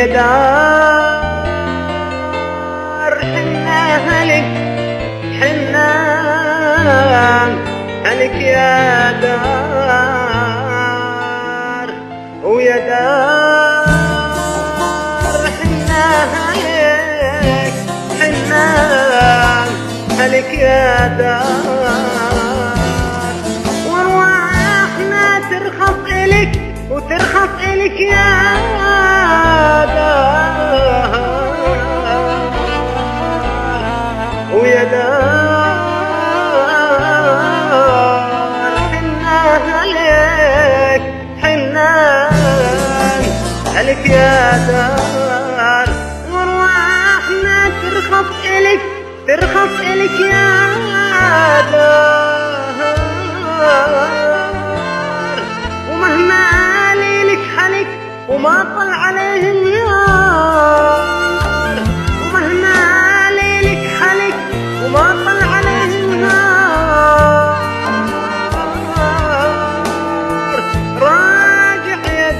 ويا دار حنا هلك حنا هلك يا دار ويا دار حنا هلك حنا هلك يا دار وارواحنا ترخص إلك وترخص إلك يا دار ويا دار حنا هلك حنا هلك يا دار وارواحنا ترخص إلك ترخص إلك يا دار ومهما ليلك حلك وما طل عليه النهار ومهما ليلك حلك وما طل عليه النهار راجع يا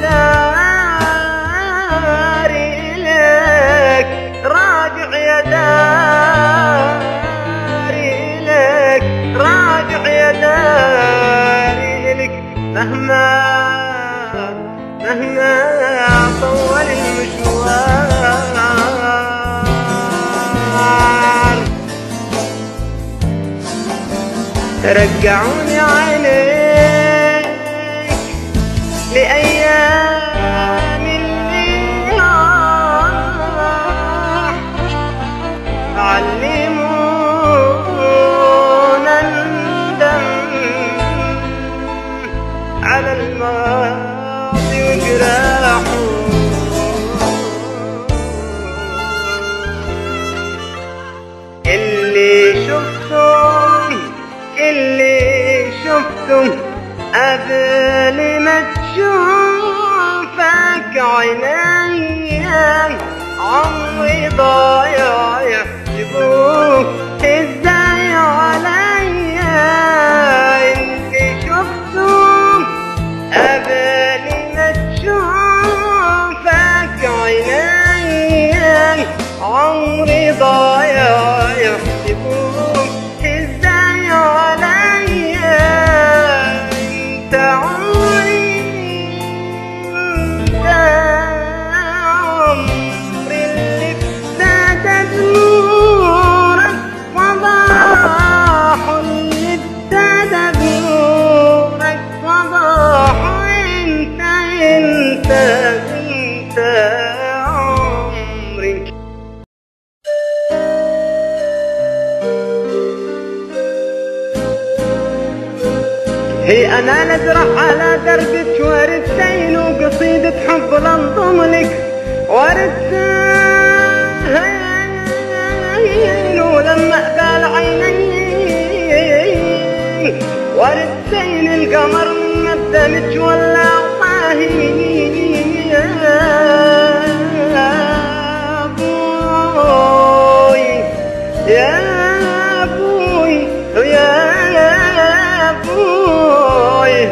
داري لك راجع يا داري لك راجع يا داري لك مهما طول المشوار ترجعوني عليك لأيام اللي راح علمونا ندم على الماضي وجراحه اللي شفتم قبل ما تشوفك عيني عمري ضايع يحسبوك ازاي عليا اللي شفتم قبل ما تشوفك عيني عمري ضايع يحسبوك ازاي عليا انت عمري انت عمري اللي ابتدى بنورك وضاح اللي ابتدى بنورك وضاح انت عمري هي أنا نزرع على دربك ورثين وقصيدة حب لانضم لك ورثين ولما أقبل عيني ورثين القمر مدمج ولا طاهي يا أبوي يا أبوي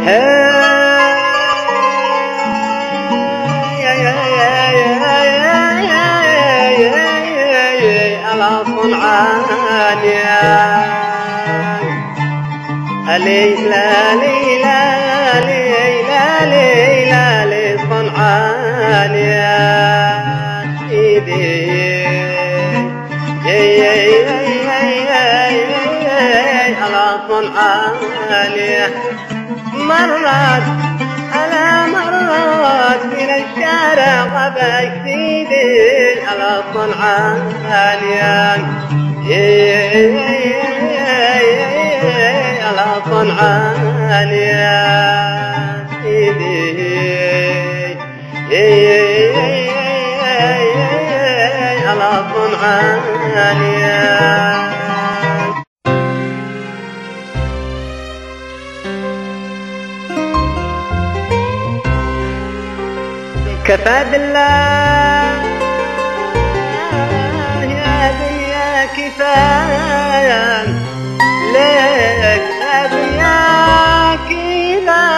يا ليلى ليلى ليلى ليلى صنعان يا سيدي على صنعان مرات على مرات من الشارع غباك سيدي على صنعان يا على صنعان يا سيدي على صنعان يا كفى بالله يا دنيا كفاية لك يا دنياك لا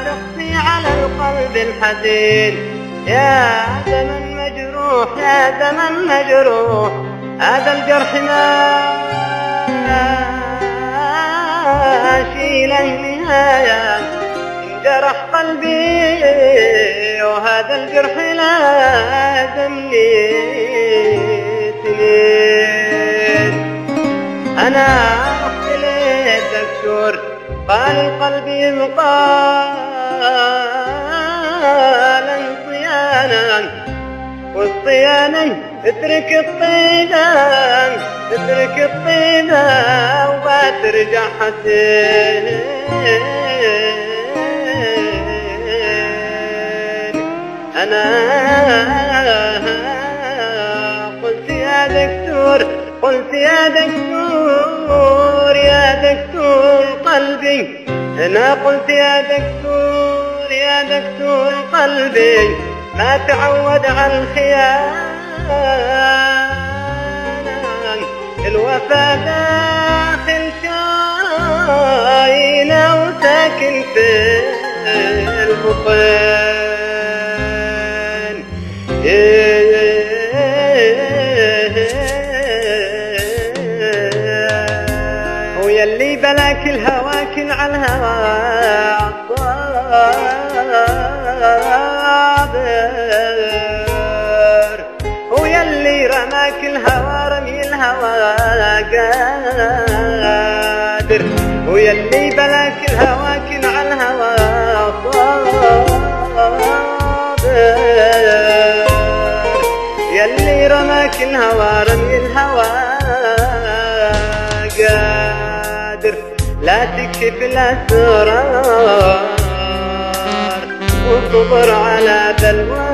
تقسي على القلب الحزين. يا زمن مجروح يا زمن مجروح هذا الجرح ماشي له نهاية. انجرح قلبي وهذا الجرح لازم لي سنين. أنا رحت للدكتور قال القلب مقالا صيانا والصيانة اترك الطينة اترك الطينة وما ترجع حسين. أنا قلت يا دكتور قلت يا دكتور يا دكتور قلبي. أنا قلت يا دكتور يا دكتور قلبي ما تعود على الخيانة. الوفا داخل شاينة وساكن في البطن. ويلي بلاك الهواكن على الهوى عالصابر. ويلي رماك الهوى رمي الهوى قادر. ويلي بلاك الهواكن على الهوى صابر. يلي رماك الهوى رمي الهوى قادر. لا تكشف الأسرار وصبر على بلوى